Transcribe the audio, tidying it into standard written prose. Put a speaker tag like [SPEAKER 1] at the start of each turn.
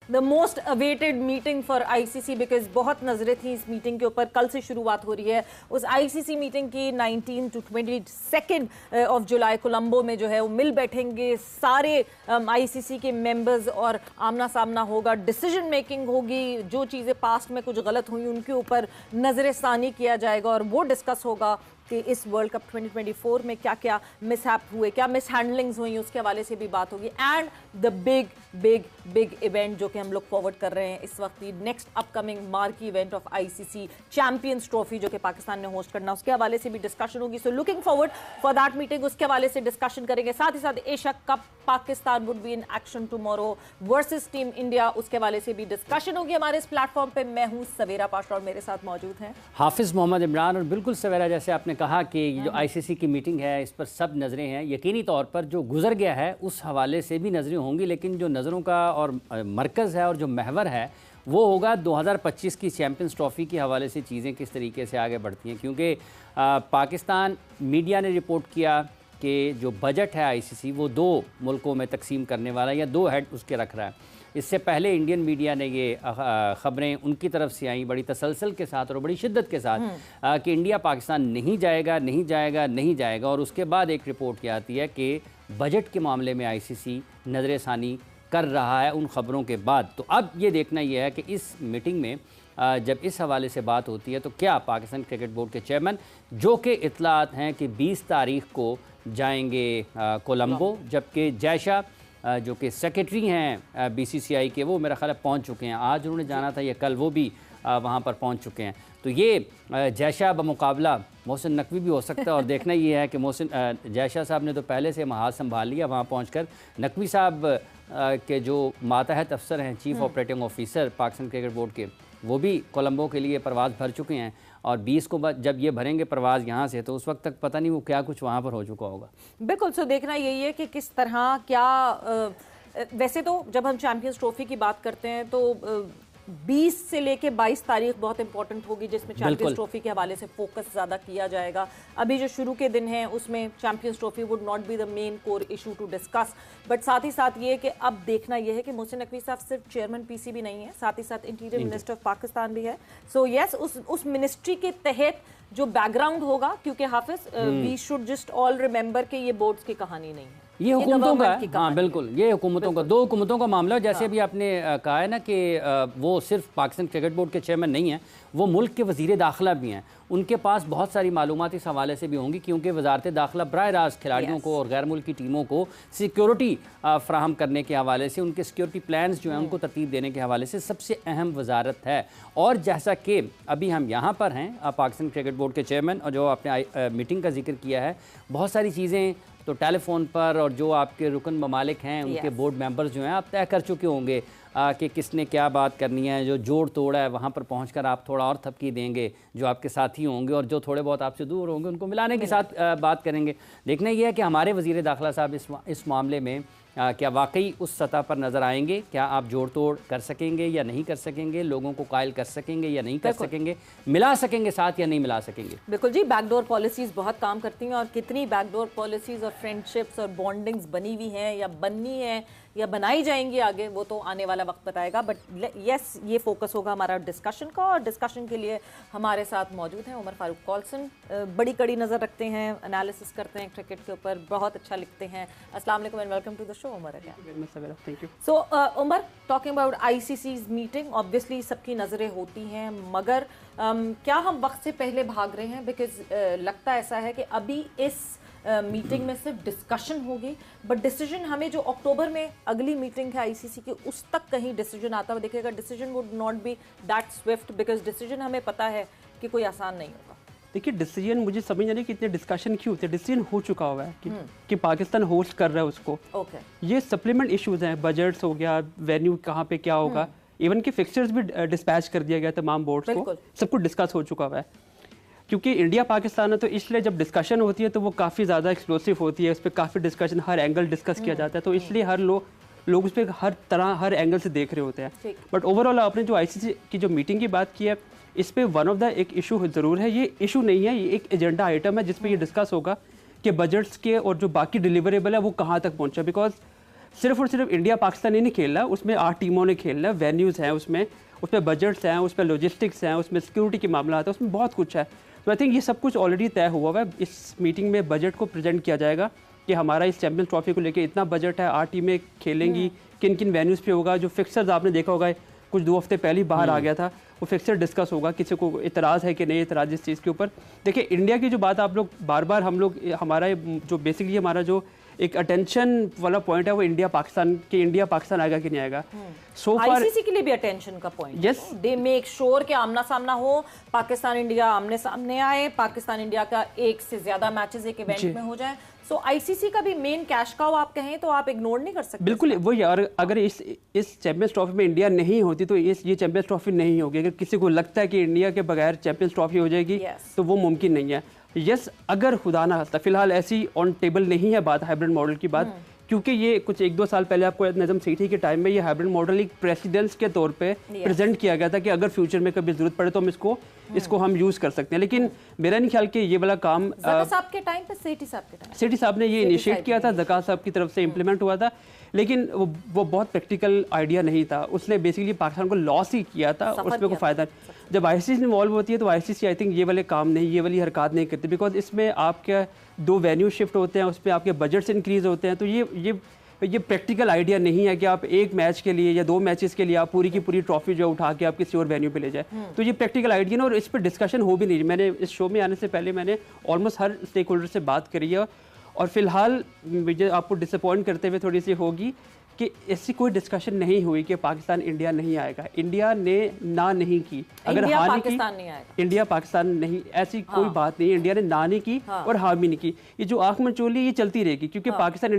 [SPEAKER 1] The most awaited meeting for ICC, because बहुत नजरें थी इस मीटिंग के ऊपर। कल से शुरुआत हो रही है उस आईसीसी मीटिंग की। 19 to 22 ऑफ जुलाई कोलंबो में जो है वो मिल बैठेंगे सारे आईसीसी के मेंबर्स और आमना सामना होगा, डिसीजन मेकिंग होगी, जो चीज़ें पास्ट में कुछ गलत हुई उनके ऊपर नजरसानी किया जाएगा और वो डिस्कस होगा कि इस वर्ल्ड कप 2024 में क्या क्या मिसहैप हुए, क्या मिसहैंडलिंग्स हुई, उसके हवाले से भी बात होगी। And the big big big event जो कि हम लोग फॉरवर्ड कर रहे हैं इस वक्त, next upcoming marquee event of ICC champions trophy जो कि पाकिस्तान ने होस्ट करना, उसके हवाले से भी डिस्कशन होगी। So looking forward for that meeting, उसके हवाले से डिस्कशन करेंगे। साथ ही साथ Asia cup Pakistan would be in action tomorrow versus team India, उसके हवाले से भी डिस्कशन होगी हमारे इस प्लेटफॉर्म पे। मैं हूं सवेरा पाशा और मेरे साथ मौजूद हैं
[SPEAKER 2] हाफिज मोहम्मद इमरान। और बिल्कुल सवेरा, जैसे आपने कहा कि ये जो आईसीसी की मीटिंग है इस पर सब नज़रें हैं। यकीनी तौर पर जो गुजर गया है उस हवाले से भी नज़रें होंगी, लेकिन जो नज़रों का और मरकज़ है और जो महवर है वो होगा 2025 की चैंपियंस ट्रॉफ़ी के हवाले से चीज़ें किस तरीके से आगे बढ़ती हैं। क्योंकि पाकिस्तान मीडिया ने रिपोर्ट किया कि जो बजट है आईसीसी वो 2 मुल्कों में तकसीम करने वाला है या 2 हेड उसके रख रहा है। इससे पहले इंडियन मीडिया ने ये ख़बरें उनकी तरफ से आई बड़ी तसलसल के साथ और बड़ी शिद्दत के साथ कि इंडिया पाकिस्तान नहीं जाएगा नहीं जाएगा नहीं जाएगा। और उसके बाद एक रिपोर्ट क्या आती है कि बजट के मामले में आईसीसी नज़रसानी कर रहा है उन ख़बरों के बाद। तो अब ये देखना यह है कि इस मीटिंग में जब इस हवाले से बात होती है तो क्या पाकिस्तान क्रिकेट बोर्ड के चेयरमैन, जो कि इतलात हैं कि 20 तारीख को जाएंगे कोलंबो, जबकि जयशाह जो कि सेक्रेटरी हैं बीसीसीआई के, वो मेरा ख्याल है पहुंच चुके हैं। आज उन्होंने जाना था या कल वो भी वहां पर पहुंच चुके हैं। तो ये जयशाह बमुकाबला मोहसिन नकवी भी हो सकता है। और देखना ये है कि जयशाह साहब ने तो पहले से महाज संभाल लिया वहाँ पहुंचकर। नकवी साहब के जो मातहत अफसर हैं, chief operating officer Pakistan cricket board के, वो भी कोलंबो के लिए परवाज़ भर चुके हैं। और 20 को जब ये भरेंगे परवाज़ यहाँ से, तो उस वक्त तक पता नहीं वो क्या कुछ वहाँ पर हो चुका होगा।
[SPEAKER 1] बिल्कुल। सो देखना यही है कि किस तरह क्या वैसे तो जब हम चैंपियंस ट्रॉफी की बात करते हैं तो 20 से लेके 22 तारीख बहुत इंपॉर्टेंट होगी, जिसमें चैंपियंस ट्रॉफी के हवाले से फोकस ज़्यादा किया जाएगा। अभी जो शुरू के दिन हैं उसमें champions trophy would not be the main core issue to discuss, but साथ ही साथ ये कि अब देखना ये है कि मोहसिन नकवी साहब सिर्फ चेयरमैन पीसीबी नहीं है, साथ ही साथ इंटीरियर मिनिस्टर ऑफ पाकिस्तान भी है। सो यस, उस मिनिस्ट्री के तहत जो बैकग्राउंड होगा, क्योंकि Hafiz we should just all remember कि ये बोर्ड्स की कहानी नहीं है,
[SPEAKER 2] ये हुकूमतों का, हाँ बिल्कुल, ये हुकूमतों का, 2 हुकूमतों का मामला। जैसे अभी आपने कहा है ना कि वो सिर्फ पाकिस्तान क्रिकेट बोर्ड के चेयरमैन नहीं हैं, वो मुल्क के वज़ीर दाखिला भी हैं। उनके पास बहुत सारी मालूमात इस हवाले से भी होंगी, क्योंकि वजारत दाखिला बराह रास्त खिलाड़ियों को और गैर मुल्की टीमों को सिक्योरिटी फ्राहम करने के हवाले से, उनके सिक्योरिटी प्लान्स जो हैं उनको तरतीब देने के हवाले से सबसे अहम वजारत है। और जैसा कि अभी हम यहाँ पर हैं पाकिस्तान क्रिकेट बोर्ड के चेयरमैन, और जो आपने मीटिंग का जिक्र किया है, बहुत सारी चीज़ें तो टेलीफोन पर और जो आपके रुकन ममालिक हैं उनके बोर्ड मेंबर्स जो हैं आप तय कर चुके होंगे कि किसने क्या बात करनी है। जो जोड़ तोड़ है वहाँ पर पहुँचकर आप थोड़ा और थपकी देंगे जो आपके साथी होंगे, और जो थोड़े बहुत आपसे दूर होंगे उनको मिलाने के साथ बात करेंगे। देखना ये है कि हमारे वज़ीर दाखिला साहब इस मामले में क्या वाकई उस सतह पर नज़र आएंगे, क्या आप जोड़ तोड़ कर सकेंगे या नहीं कर सकेंगे, लोगों को कायल कर सकेंगे या नहीं कर सकेंगे, मिला सकेंगे साथ या नहीं मिला सकेंगे।
[SPEAKER 1] बिल्कुल जी, बैकडोर पॉलिसीज़ बहुत काम करती हैं, और कितनी बैकडोर पॉलिसीज़ और फ्रेंडशिप्स और बॉन्डिंग्स बनी हुई हैं या बननी है या बनाई जाएंगी आगे, वो तो आने वाला वक्त बताएगा। बट यस, ये फोकस होगा हमारा डिस्कशन का, और डिस्कशन के लिए हमारे साथ मौजूद हैं उमर फारूक कॉल्सन। बड़ी कड़ी नज़र रखते हैं, एनालिसिस करते हैं क्रिकेट के ऊपर, बहुत अच्छा लिखते हैं। अस्सलाम वालेकुम and welcome to the show Umar.
[SPEAKER 2] Thank you.
[SPEAKER 1] So Umar, talking about ICC's meeting, obviously सबकी नज़रें होती हैं, मगर क्या हम वक्त से पहले भाग रहे हैं? बिकॉज लगता ऐसा है कि अभी इस मीटिंग में सिर्फ डिस्कशन होगी, बट डिसीजन हमें जो अक्टूबर में अगली मीटिंग है आईसीसी की, उस तक कहीं डिसीजन आता हुआ दिखेगा। Decision would not B that Swift, because decision हमें पता है कि कोई आसान नहीं होगा।
[SPEAKER 3] देखिए, डिसीजन मुझे समझ नहीं कि इतने डिस्कशन क्यों होते हैं। डिसीजन हो चुका हुआ है कि पाकिस्तान होस्ट कर रहा है उसको। ये सप्लीमेंट इश्यूज हैं, बजट्स हो गया, वेन्यू कहाँ पे क्या होगा, इवन कि फिक्सचर्स भी डिस्पैच कर दिया गया तमाम बोर्ड्स को, सब कुछ डिस्कस हो चुका हुआ है। क्योंकि इंडिया पाकिस्तान है तो इसलिए जब डिस्कशन होती है तो वो काफ़ी ज़्यादा एक्सप्लोसिव होती है, उस पर काफ़ी डिस्कशन, हर एंगल डिस्कस किया जाता है, तो इसलिए हर लोग उस पर हर तरह हर एंगल से देख रहे होते हैं। बट ओवरऑल आपने जो आईसीसी की जो मीटिंग की बात की है, इस पे वन ऑफ द एक इशू ज़रूर है। ये इशू नहीं है, ये एक एजेंडा आइटम है जिस पे ये डिस्कस होगा कि बजट्स के और जो बाकी डिलीवरेबल है वो कहाँ तक पहुँचा। बिकॉज सिर्फ और सिर्फ इंडिया पाकिस्तान ही नहीं खेल रहा, उसमें 8 टीमों ने खेल रहा है, वेन्यूज़ हैं उसमें बजट्स हैं, उसमें लॉजिस्टिक्स हैं, उसमें सिक्योरिटी के मामला है, उसमें बहुत कुछ है। तो आई थिंक ये सब कुछ ऑलरेडी तय हुआ है। इस मीटिंग में बजट को प्रेजेंट किया जाएगा कि हमारा इस चैंपियंस ट्रॉफी को लेकर इतना बजट है, 8 टीमें खेलेंगी, किन किन वेन्यूज़ पे होगा। जो फिक्सर्स आपने देखा होगा कुछ 2 हफ्ते पहले ही बाहर आ गया था, वो फिक्सर डिस्कस होगा, किसी को इतराज़ है कि नहीं इतराज़ इस चीज़ के ऊपर। देखिए इंडिया की जो बात आप लोग बार बार हम लोग हमारा जो बेसिकली हमारा जो एक अटेंशन वाला पॉइंट है वो इंडिया पाकिस्तान आएगा कि नहीं आएगा।
[SPEAKER 1] सो फार आईसीसी के लिए भी अटेंशन का point
[SPEAKER 3] yes,
[SPEAKER 1] they make sure कि आमना सामना हो, पाकिस्तान इंडिया आमने सामने आए, पाकिस्तान इंडिया का एक से ज्यादा मैचेस एक इवेंट में हो जाए। सो आईसीसी का भी मेन कैश काउ आप कहें तो आप इग्नोर नहीं कर सकते।
[SPEAKER 3] बिल्कुल वही, और अगर इस चैंपियंस ट्रॉफी में इंडिया नहीं होती तो ये चैंपियंस ट्रॉफी नहीं होगी। अगर किसी को लगता है कि इंडिया के बगैर चैंपियंस ट्रॉफी हो जाएगी तो वो मुमकिन नहीं है। यस, अगर खुदा ना खास्ता फिलहाल ऐसी ऑन टेबल नहीं है बात हाइब्रिड मॉडल की बात, क्योंकि ये कुछ 1-2 साल पहले आपको नजम सेठी के टाइम में ये हाइब्रिड मॉडल एक प्रेसिडेंस के तौर पे प्रेजेंट किया गया था कि अगर फ्यूचर में कभी जरूरत पड़े तो हम इसको हम यूज कर सकते हैं। लेकिन मेरा नहीं ख्याल कि ये वाला काम
[SPEAKER 1] साहब के टाइम पे सेठी साहब
[SPEAKER 3] ने ये इनिशिएट किया था, ज़का साहब की तरफ से इम्प्लीमेंट हुआ था, लेकिन वो बहुत प्रैक्टिकल आइडिया नहीं था। उसने बेसिकली पाकिस्तान को लॉस ही किया था, उसमें कोई फायदा। जब आईसीसी इन्वॉल्व होती है तो आईसीसी आई थिंक ये वाले काम नहीं, ये वाली हरकत नहीं करती, बिकॉज इसमें आपके 2 वेन्यू शिफ्ट होते हैं, उसमें आपके बजट्स इंक्रीज होते हैं। तो ये प्रैक्टिकल आइडिया नहीं है कि आप एक मैच के लिए या 2 मैचेस के लिए आप पूरी की पूरी ट्रॉफी जो उठा के आप किसी और वेन्यू पे ले जाए। तो ये प्रैक्टिकल आइडिया ना, और इस पर डिस्कशन हो भी नहीं। मैंने इस शो में आने से पहले मैंने ऑलमोस्ट हर स्टेक होल्डर से बात करी है, और फिलहाल मुझे आपको डिसअपॉइंट करते हुए थोड़ी सी होगी कि ऐसी कोई डिस्कशन नहीं हुई कि पाकिस्तान इंडिया नहीं आएगा। इंडिया ने ना नहीं की, अगर हाँ नहीं की इंडिया पाकिस्तान नहीं, ऐसी कोई बात नहीं। इंडिया ने ना नहीं की और हाँ भी नहीं की। ये जो आंख में चोली ये चलती रहेगी, क्योंकि पाकिस्तान